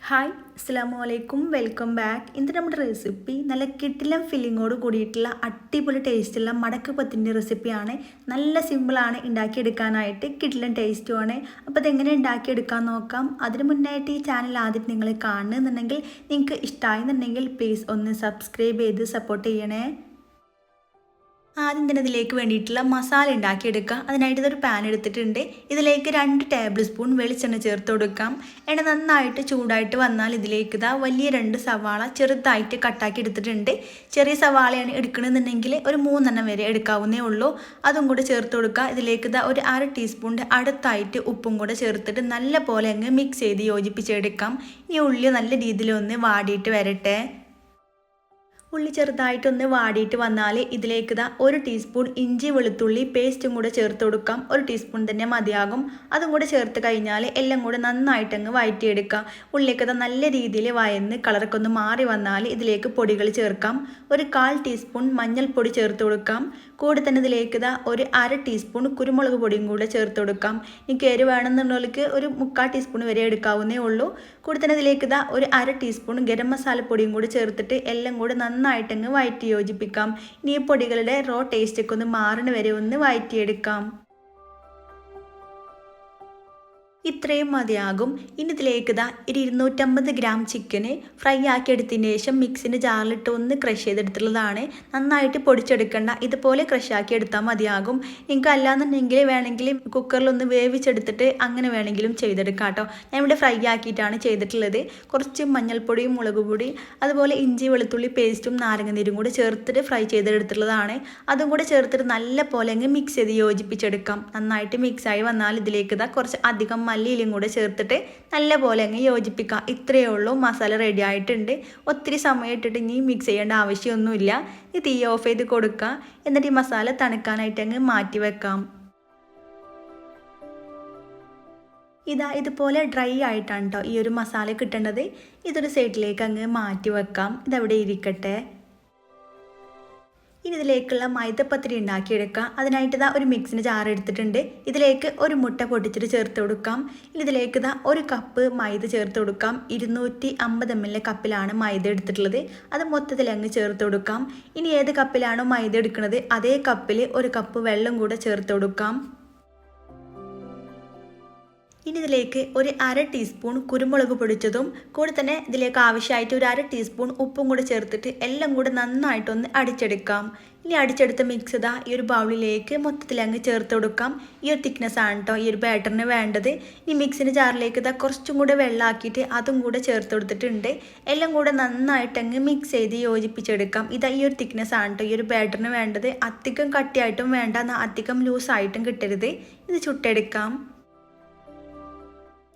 Hi അസ്സലാമു അലൈക്കും welcome back. ഇന്ന് നമ്മുടെ റെസിപ്പി നല്ല കിട്ടിലം ഫില്ലിങ്ങോട് കൂടിയിട്ടുള്ള അടിപൊളി ടേസ്റ്റുള്ള മടക്ക് പത്തിൻ്റെ റെസിപ്പിയാണ്. നല്ല സിമ്പിളാണ് ഉണ്ടാക്കിയെടുക്കാനായിട്ട്, കിട്ടിലം ടേസ്റ്റുമാണ്. അപ്പോൾ അതെങ്ങനെ ഉണ്ടാക്കിയെടുക്കാൻ നോക്കാം. അതിന് മുന്നായിട്ട് ഈ ചാനൽ ആദ്യം നിങ്ങൾ കാണുന്നുണ്ടെങ്കിൽ, നിങ്ങൾക്ക് ഇഷ്ടമായെന്നുണ്ടെങ്കിൽ പ്ലീസ് ഒന്ന് സബ്സ്ക്രൈബ് ചെയ്ത് സപ്പോർട്ട് ചെയ്യണേ. ആദ്യം തന്നെ ഇതിലേക്ക് വേണ്ടിയിട്ടുള്ള മസാല ഉണ്ടാക്കിയെടുക്കുക. അതിനായിട്ട് ഇതൊരു പാൻ എടുത്തിട്ടുണ്ട്. ഇതിലേക്ക് 2 ടേബിൾ സ്പൂൺ വെളിച്ചെണ്ണ ചേർത്ത് കൊടുക്കാം. എണ്ണ നന്നായിട്ട് ചൂടായിട്ട് വന്നാൽ ഇതിലേക്ക് വലിയ 2 സവാള ചെറുതായിട്ട് കട്ടാക്കി എടുത്തിട്ടുണ്ട്. ചെറിയ സവാളയാണ് എടുക്കണമെന്നുണ്ടെങ്കിൽ ഒരു 3 വരെ എടുക്കാവുന്നേ ഉള്ളൂ. അതും കൂടെ ചേർത്ത് കൊടുക്കുക. ഇതിലേക്ക് ഒരു 1/2 ടീസ്പൂണിൻ്റെ അടുത്തായിട്ട് ഉപ്പും കൂടെ ചേർത്തിട്ട് നല്ല പോലെ അങ്ങ് മിക്സ് ചെയ്ത് യോജിപ്പിച്ചെടുക്കാം. ഈ ഉള്ളി നല്ല രീതിയിൽ ഒന്ന് വാടിയിട്ട് വരട്ടെ. ഉള്ളി ചെറുതായിട്ടൊന്ന് വാടിയിട്ട് വന്നാൽ ഇതിലേക്ക് 1 ടീസ്പൂൺ ഇഞ്ചി വെളുത്തുള്ളി പേസ്റ്റും കൂടെ ചേർത്ത് കൊടുക്കാം. 1 ടീസ്പൂൺ തന്നെ മതിയാകും. അതും കൂടെ ചേർത്ത് കഴിഞ്ഞാൽ എല്ലാം കൂടെ നന്നായിട്ടങ്ങ് വഴറ്റിയെടുക്കാം. ഉള്ളിലേക്ക് നല്ല രീതിയിൽ വയന്ന് കളറൊക്കെ ഒന്ന് മാറി വന്നാൽ ഇതിലേക്ക് പൊടികൾ ചേർക്കാം. ഒരു 1/4 ടീസ്പൂൺ മഞ്ഞൾപ്പൊടി ചേർത്ത് കൊടുക്കാം. കൂടെ തന്നെ ഇതിലേക്ക് ഒരു 1/2 ടീസ്പൂൺ കുരുമുളക് പൊടിയും കൂടെ ചേർത്ത് കൊടുക്കാം. എനിക്ക് എരിവ് വേണമെന്നുള്ളവർക്ക് ഒരു 3/4 ടീസ്പൂൺ വരെ എടുക്കാവുന്നേ ഉള്ളൂ. കൂടെ തന്നെ ഇതിലേക്ക് ഒരു 1/2 ടീസ്പൂൺ ഗരം മസാല പൊടിയും കൂടെ ചേർത്തിട്ട് എല്ലാം കൂടെ നന്നായിട്ടങ്ങ് വഴറ്റി യോജിപ്പിക്കാം. ഇനി ഈ പൊടികളുടെ റോ ടേസ്റ്റൊക്കെ ഒന്ന് മാറുന്ന വരെ ഒന്ന് വഴറ്റിയെടുക്കാം. ഇത്രയും മതിയാകും. ഇനി ഇതിലേക്ക് 250 ഗ്രാം ചിക്കന് ഫ്രൈ ആക്കി എടുത്തതിന് ശേഷം മിക്സിൻ്റെ ജാറിലിട്ട് ഒന്ന് ക്രഷ് ചെയ്തെടുത്തുള്ളതാണ്. നന്നായിട്ട് പൊടിച്ചെടുക്കേണ്ട, ഇതുപോലെ ക്രഷ് ആക്കി എടുത്താൽ മതിയാകും. നിങ്ങൾക്ക് അല്ലാന്നുണ്ടെങ്കിൽ വേണമെങ്കിൽ കുക്കറിലൊന്ന് വേവിച്ചെടുത്തിട്ട് അങ്ങനെ വേണമെങ്കിലും ചെയ്തെടുക്കാം കേട്ടോ. ഞാൻ ഇവിടെ ഫ്രൈ ആക്കിയിട്ടാണ് ചെയ്തിട്ടുള്ളത്. കുറച്ച് മഞ്ഞൾപ്പൊടിയും മുളക് പൊടി അതുപോലെ ഇഞ്ചി വെളുത്തുള്ളി പേസ്റ്റും നാരങ്ങനീരും കൂടെ ചേർത്തിട്ട് ഫ്രൈ ചെയ്തെടുത്തുള്ളതാണ്. അതും കൂടെ ചേർത്തിട്ട് നല്ല പോലെ അങ്ങ് മിക്സ് ചെയ്ത് യോജിപ്പിച്ചെടുക്കാം. നന്നായിട്ട് മിക്സായി വന്നാൽ ഇതിലേക്ക് കുറച്ച് അധികം മല്ലിയിലും കൂടെ ചേർത്തിട്ട് നല്ല പോലെ അങ്ങ് യോജിപ്പിക്കാം. ഇത്രയേ ഉള്ളൂ, മസാല റെഡി ആയിട്ടുണ്ട്. ഒത്തിരി സമയം ഇട്ടിട്ട് ഇനി മിക്സ് ചെയ്യേണ്ട ആവശ്യമൊന്നുമില്ല. ഈ തീ ഓഫ് ചെയ്ത് കൊടുക്കുക. എന്നിട്ട് ഈ മസാല തണുക്കാനായിട്ട് അങ്ങ് മാറ്റി വെക്കാം. ഇതുപോലെ ഡ്രൈ ആയിട്ടാണ് കേട്ടോ ഈ ഒരു മസാല കിട്ടേണ്ടത്. ഇതൊരു സൈഡിലേക്ക് അങ്ങ് മാറ്റി വെക്കാം. ഇതവിടെ ഇരിക്കട്ടെ. ഇനി ഇതിലേക്കുള്ള മൈദപ്പത്തിരി ഉണ്ടാക്കിയെടുക്കാം. അതിനായിട്ട് ഒരു മിക്സിന് ജാർ എടുത്തിട്ടുണ്ട്. ഇതിലേക്ക് ഒരു മുട്ട പൊട്ടിച്ചിട്ട് ചേർത്ത് കൊടുക്കാം. ഇനി ഇതിലേക്ക് 1 കപ്പ് മൈദ ചേർത്ത് കൊടുക്കാം. 250 ml കപ്പിലാണ് മൈദ എടുത്തിട്ടുള്ളത്. അത് മൊത്തത്തിൽ അങ്ങ് ചേർത്ത് കൊടുക്കാം. ഇനി ഏത് കപ്പിലാണോ മൈദ എടുക്കുന്നത് അതേ കപ്പിൽ 1 കപ്പ് വെള്ളം കൂടെ ചേർത്ത് കൊടുക്കാം. ഇനി ഇതിലേക്ക് ഒരു 1/2 ടീസ്പൂൺ കുരുമുളക് പൊടിച്ചതും കൂടെ തന്നെ ഇതിലേക്ക് ആവശ്യമായിട്ട് ഒരു 1/2 ടീസ്പൂൺ ഉപ്പും കൂടെ ചേർത്തിട്ട് എല്ലാം കൂടെ നന്നായിട്ടൊന്ന് അടിച്ചെടുക്കാം. ഇനി അടിച്ചെടുത്ത മിക്സ് ഈ ഒരു ബൗളിലേക്ക് മൊത്തത്തിൽ അങ്ങ് ചേർത്ത് കൊടുക്കാം. ഈ ഒരു തിക്നെസ് ആണ് കേട്ടോ ഈ ഒരു ബാറ്ററിന് വേണ്ടത്. ഇനി മിക്സിൻ്റെ ജാറിലേക്ക് കുറച്ചും കൂടെ വെള്ളമാക്കിയിട്ട് അതും കൂടെ ചേർത്ത് കൊടുത്തിട്ടുണ്ട്. എല്ലാം കൂടെ നന്നായിട്ട് അങ്ങ് മിക്സ് ചെയ്ത് യോജിപ്പിച്ചെടുക്കാം. ഈ ഒരു തിക്നെസ് ആണ് കേട്ടോ ഈ ഒരു ബാറ്ററിന് വേണ്ടത്. അധികം കട്ടിയായിട്ടും വേണ്ട, എന്നാൽ അധികം ലൂസായിട്ടും കിട്ടരുത്. ഇത് ചുട്ടെടുക്കാം.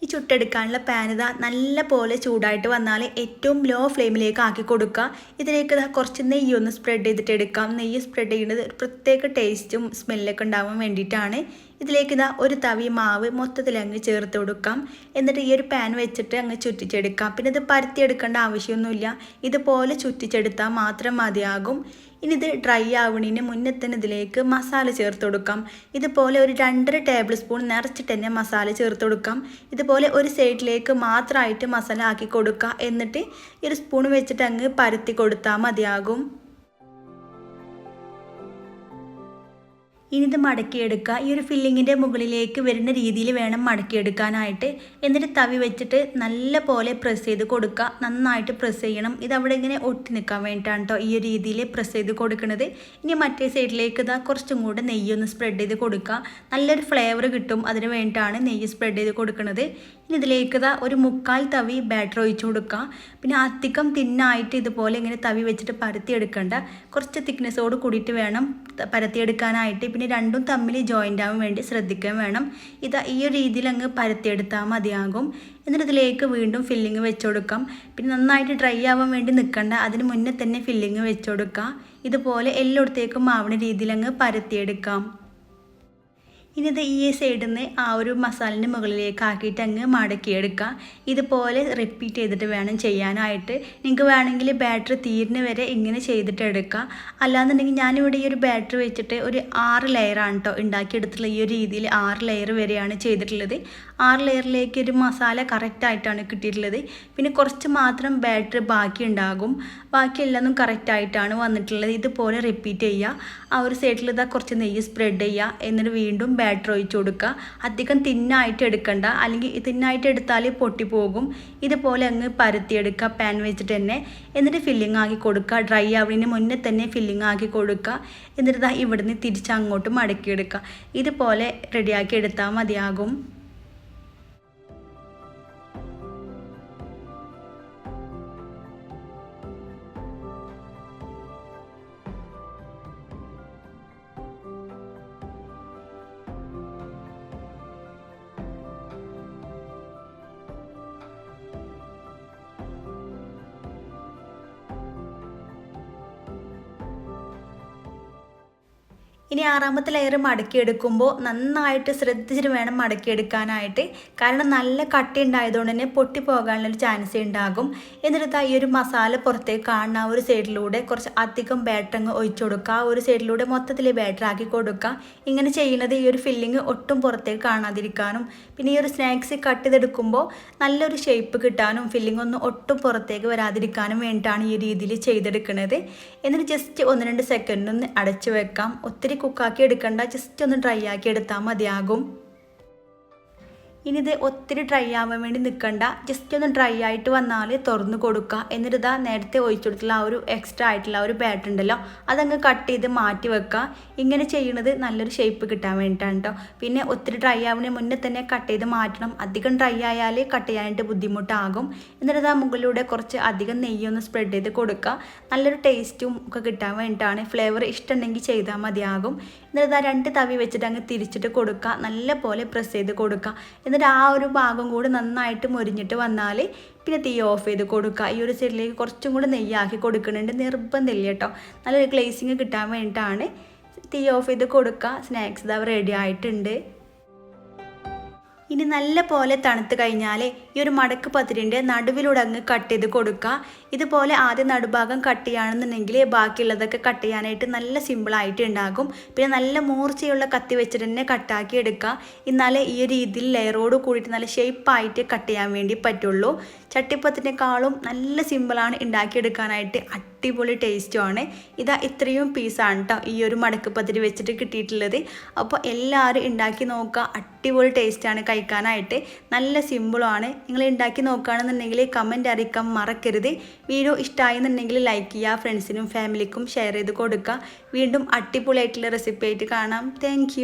ഈ ചുട്ടെടുക്കാനുള്ള പാൻ നല്ല പോലെ ചൂടായിട്ട് വന്നാൽ ഏറ്റവും ലോ ഫ്ലെയിമിലേക്ക് ആക്കി കൊടുക്കുക. ഇതിലേക്ക് കുറച്ച് നെയ്യ് ഒന്ന് സ്പ്രെഡ് ചെയ്തിട്ട് എടുക്കാം. നെയ്യ് സ്പ്രെഡ് ചെയ്യുന്നത് ഒരു പ്രത്യേക ടേസ്റ്റും സ്മെല്ലൊക്കെ ഉണ്ടാവാൻ വേണ്ടിയിട്ടാണ്. ഇതിലേക്ക് ഒരു തവി മാവ് മൊത്തത്തിൽ അങ്ങ് ചേർത്ത് കൊടുക്കാം. എന്നിട്ട് ഈ ഒരു പാൻ വെച്ചിട്ട് അങ്ങ് ചുറ്റിച്ചെടുക്കാം. പിന്നെ ഇത് പരത്തിയെടുക്കേണ്ട ആവശ്യമൊന്നുമില്ല. ഇതുപോലെ ചുറ്റിച്ചെടുത്താൽ മാത്രം മതിയാകും. ഇനി ഇത് ഡ്രൈ ആവണതിന് മുന്നേ തന്നെ ഇതിലേക്ക് മസാല ചേർത്ത് കൊടുക്കാം. ഇതുപോലെ ഒരു 2.5 ടേബിൾ സ്പൂൺ നിറച്ചിട്ട് തന്നെ മസാല ചേർത്ത് കൊടുക്കാം. ഇതുപോലെ ഒരു സൈഡിലേക്ക് മാത്രമായിട്ട് മസാല ആക്കി കൊടുക്കുക. എന്നിട്ട് ഈ ഒരു സ്പൂൺ വെച്ചിട്ട് അങ്ങ് പരത്തി കൊടുത്താൽ മതിയാകും. ഇനി ഇത് മടക്കിയെടുക്കുക. ഈ ഒരു ഫില്ലിങ്ങിൻ്റെ മുകളിലേക്ക് വരുന്ന രീതിയിൽ വേണം മടക്കിയെടുക്കാനായിട്ട്. എന്നിട്ട് തവി വെച്ചിട്ട് നല്ല പോലെ പ്രസ് ചെയ്ത് കൊടുക്കുക. നന്നായിട്ട് പ്രസ് ചെയ്യണം. ഇതവിടെ ഇങ്ങനെ ഒട്ടി നിൽക്കാൻ വേണ്ടിയിട്ടാണ് കേട്ടോ ഈ ഒരു രീതിയിൽ പ്രസ് ചെയ്ത് കൊടുക്കുന്നത്. ഇനി മറ്റേ സൈഡിലേക്ക് കുറച്ചും കൂടെ നെയ്യൊന്ന് സ്പ്രെഡ് ചെയ്ത് കൊടുക്കുക. നല്ലൊരു ഫ്ലേവർ കിട്ടും, അതിന് വേണ്ടിയിട്ടാണ് നെയ്യ് സ്പ്രെഡ് ചെയ്ത് കൊടുക്കുന്നത്. ഇനി ഇതിലേക്ക് ഒരു 3/4 തവി ബാറ്റർ ഒഴിച്ചു കൊടുക്കുക. പിന്നെ അധികം തിന്നായിട്ട് ഇതുപോലെ ഇങ്ങനെ തവി വെച്ചിട്ട് പരത്തിയെടുക്കേണ്ട, കുറച്ച് തിക്നെസ്സോട് കൂടിയിട്ട് വേണം പരത്തിയെടുക്കാനായിട്ട്. പിന്നെ രണ്ടും തമ്മിൽ ജോയിൻ്റ് ആവാൻ വേണ്ടി ശ്രദ്ധിക്കാൻ വേണം. ഈ ഒരു രീതിയിൽ അങ്ങ് പരത്തിയെടുത്താൽ മതിയാകും. എന്നിട്ട് ഇതിലേക്ക് വീണ്ടും ഫില്ലിങ് വെച്ച് കൊടുക്കാം. പിന്നെ നന്നായിട്ട് ഡ്രൈ ആവാൻ വേണ്ടി നിൽക്കണ്ട, അതിന് മുന്നേ തന്നെ ഫില്ലിങ് വെച്ച് കൊടുക്കാം. ഇതുപോലെ എല്ലായിടത്തേക്കും ആവുന്ന രീതിയിൽ അങ്ങ് പരത്തിയെടുക്കാം. ഇനി ഇത് ഈ സൈഡിൽ നിന്ന് ആ ഒരു മസാലിൻ്റെ മുകളിലേക്ക് ആക്കിയിട്ട് അങ്ങ് മടക്കിയെടുക്കുക. ഇതുപോലെ റിപ്പീറ്റ് ചെയ്തിട്ട് വേണം ചെയ്യാനായിട്ട്. നിങ്ങൾക്ക് വേണമെങ്കിൽ ബാറ്ററി തീരുന്ന വരെ ഇങ്ങനെ ചെയ്തിട്ട് എടുക്കുക. അല്ലാന്നുണ്ടെങ്കിൽ ഞാനിവിടെ ഈ ഒരു ബാറ്ററി വെച്ചിട്ട് ഒരു 6 ലെയറാണ് കേട്ടോ ഉണ്ടാക്കിയെടുത്തിട്ടുള്ള. ഈ ഒരു രീതിയിൽ 6 ലെയർ വരെയാണ് ചെയ്തിട്ടുള്ളത്. 6 ലെയറിലേക്ക് ഒരു മസാല കറക്റ്റായിട്ടാണ് കിട്ടിയിട്ടുള്ളത്. പിന്നെ കുറച്ച് മാത്രം ബാറ്റർ ബാക്കി ഉണ്ടാകും, ബാക്കി എല്ലാതും കറക്റ്റായിട്ടാണ് വന്നിട്ടുള്ളത്. ഇതുപോലെ റിപ്പീറ്റ് ചെയ്യുക. ആ ഒരു സൈഡിൽ ഇതാ കുറച്ച് നെയ്യ് സ്പ്രെഡ് ചെയ്യുക, എന്നിട്ട് വീണ്ടും ബാറ്റർ ഒഴിച്ച് കൊടുക്കുക. അധികം തിന്നായിട്ട് എടുക്കണ്ട, അല്ലെങ്കിൽ തിന്നായിട്ട് എടുത്താൽ പൊട്ടിപ്പോകും. ഇതുപോലെ അങ്ങ് പരത്തിയെടുക്കുക പാൻ വെച്ചിട്ട് തന്നെ. എന്നിട്ട് ഫില്ലിംഗ് ആക്കി കൊടുക്കുക. ഡ്രൈ ആവുന്നതിന് മുന്നേ തന്നെ ഫില്ലിംഗ് ആക്കി കൊടുക്കുക. എന്നിട്ട് ഇതാ ഇവിടുന്ന് തിരിച്ച് അങ്ങോട്ട് മടക്കിയെടുക്കുക. ഇതുപോലെ റെഡിയാക്കി എടുത്താൽ മതിയാകും. ഇനി 6ാമത്തെ ലെയർ മടക്കിയെടുക്കുമ്പോൾ നന്നായിട്ട് ശ്രദ്ധിച്ചിട്ട് വേണം മടക്കിയെടുക്കാനായിട്ട്. കാരണം നല്ല കട്ടി ഉണ്ടായതുകൊണ്ട് തന്നെ പൊട്ടിപ്പോകാനുള്ളൊരു ചാൻസ് ഉണ്ടാകും. എന്നിട്ട് ഈ ഒരു മസാല പുറത്തേക്ക് കാണുന്ന ഒരു സൈഡിലൂടെ കുറച്ച് അധികം ബാറ്റർ അങ്ങ് ഒഴിച്ചു കൊടുക്കുക. ഒരു സൈഡിലൂടെ മൊത്തത്തിൽ ബാറ്റർ ആക്കി കൊടുക്കുക. ഇങ്ങനെ ചെയ്യുന്നത് ഈ ഒരു ഫില്ലിങ് ഒട്ടും പുറത്തേക്ക് കാണാതിരിക്കാനും പിന്നെ ഈ ഒരു സ്നാക്സ് കട്ട് ചെയ്തെടുക്കുമ്പോൾ നല്ലൊരു ഷേപ്പ് കിട്ടാനും ഫില്ലിംഗ് ഒന്നും ഒട്ടും പുറത്തേക്ക് വരാതിരിക്കാനും വേണ്ടിയിട്ടാണ് ഈ രീതിയിൽ ചെയ്തെടുക്കുന്നത്. എന്നിട്ട് ജസ്റ്റ് 1-2 സെക്കൻഡ് ഒന്ന് അടച്ചു വെക്കാം. ഒത്തിരി കുക്കാക്കി എടുക്കണ്ട, ജസ്റ്റ് ഒന്ന് ഡ്രൈ ആക്കി എടുത്താൽ മതിയാകും. ഇനി ഇത് ഒത്തിരി ഡ്രൈ ആവാൻ വേണ്ടി നിൽക്കണ്ട, ജസ്റ്റ് ഒന്ന് ഡ്രൈ ആയിട്ട് വന്നാൽ തുറന്ന് കൊടുക്കുക. എന്നിട്ട് ഇതാ നേരത്തെ ഒഴിച്ചു കൊടുത്തുള്ള ആ ഒരു എക്സ്ട്രാ ആയിട്ടുള്ള ഒരു ബാറ്റർ ഉണ്ടല്ലോ, അതങ്ങ് കട്ട് ചെയ്ത് മാറ്റി വെക്കുക. ഇങ്ങനെ ചെയ്യുന്നത് നല്ലൊരു ഷേപ്പ് കിട്ടാൻ വേണ്ടിയിട്ടാണ് കേട്ടോ. പിന്നെ ഒത്തിരി ഡ്രൈ ആവുന്നതിന് മുന്നേ തന്നെ കട്ട് ചെയ്ത് മാറ്റണം. അധികം ഡ്രൈ ആയാൽ കട്ട് ചെയ്യാനായിട്ട് ബുദ്ധിമുട്ടാകും. എന്നിട്ട് ഇതാ മുകളിലൂടെ കുറച്ച് അധികം നെയ്യൊന്ന് സ്പ്രെഡ് ചെയ്ത് കൊടുക്കുക. നല്ലൊരു ടേസ്റ്റും ഒക്കെ കിട്ടാൻ വേണ്ടിയിട്ടാണ്. ഫ്ലേവർ ഇഷ്ടമുണ്ടെങ്കിൽ ചെയ്താൽ മതിയാകും. എന്നിട്ട് ഇതാ 2 തവി വെച്ചിട്ട് അങ്ങ് തിരിച്ചിട്ട് കൊടുക്കുക. നല്ല പോലെ പ്രസ് ചെയ്ത് കൊടുക്കുക. എന്നിട്ട് ആ ഒരു ഭാഗം കൂടി നന്നായിട്ട് മൊരിഞ്ഞിട്ട് വന്നാൽ പിന്നെ തീ ഓഫ് ചെയ്ത് കൊടുക്കുക. ഈ ഒരു സൈഡിലേക്ക് കുറച്ചും കൂടി നെയ്യാക്കി കൊടുക്കുന്നുണ്ട്, നിർബന്ധമില്ല കേട്ടോ. നല്ലൊരു ഗ്ലേസിങ് കിട്ടാൻ വേണ്ടിയിട്ടാണ്. തീ ഓഫ് ചെയ്ത് കൊടുക്കുക. സ്നാക്സ് ഇതാ റെഡി ആയിട്ടുണ്ട്. ഇനി നല്ല പോലെ തണുത്ത് കഴിഞ്ഞാൽ ഈ ഒരു മടക്ക് പത്തിരിൻ്റെ നടുവിലൂടെ അങ്ങ് കട്ട് ചെയ്ത് കൊടുക്കുക. ഇതുപോലെ ആദ്യം നടുഭാഗം കട്ട് ചെയ്യുകയാണെന്നുണ്ടെങ്കിൽ ബാക്കിയുള്ളതൊക്കെ കട്ട് ചെയ്യാനായിട്ട് നല്ല സിമ്പിളായിട്ട് ഉണ്ടാകും. പിന്നെ നല്ല മൂർച്ചയുള്ള കത്തി വെച്ചിട്ട് തന്നെ കട്ടാക്കി എടുക്കുക. എന്നാലേ ഈ ഒരു രീതിയിൽ ലെയറോട് കൂടിയിട്ട് നല്ല ഷേപ്പായിട്ട് കട്ട് ചെയ്യാൻ വേണ്ടി പറ്റുള്ളൂ. ചട്ടിപ്പത്തിനേക്കാളും നല്ല സിമ്പിളാണ് ഉണ്ടാക്കിയെടുക്കാനായിട്ട്, അടിപൊളി ടേസ്റ്റുമാണ്. ഇതാ ഇത്രയും പീസാണ് കേട്ടോ ഈ ഒരു മടക്ക് പത്തിരി വെച്ചിട്ട് കിട്ടിയിട്ടുള്ളത്. അപ്പോൾ എല്ലാവരും ഉണ്ടാക്കി നോക്കുക, അടിപൊളി ടേസ്റ്റാണ് കഴിക്കാനായിട്ട്. നല്ല സിമ്പിളാണ്. നിങ്ങൾ ഉണ്ടാക്കി നോക്കുകയാണെന്നുണ്ടെങ്കിൽ കമൻറ്റ് അറിയിക്കാൻ മറക്കരുത്. വീഡിയോ ഇഷ്ടമായെന്നുണ്ടെങ്കിൽ ലൈക്ക് ചെയ്യുക, ഫ്രണ്ട്സിനും ഫാമിലിക്കും ഷെയർ ചെയ്ത് കൊടുക്കുക. വീണ്ടും അടിപൊളിയായിട്ടുള്ള റെസിപ്പി ആയിട്ട് കാണാം. താങ്ക്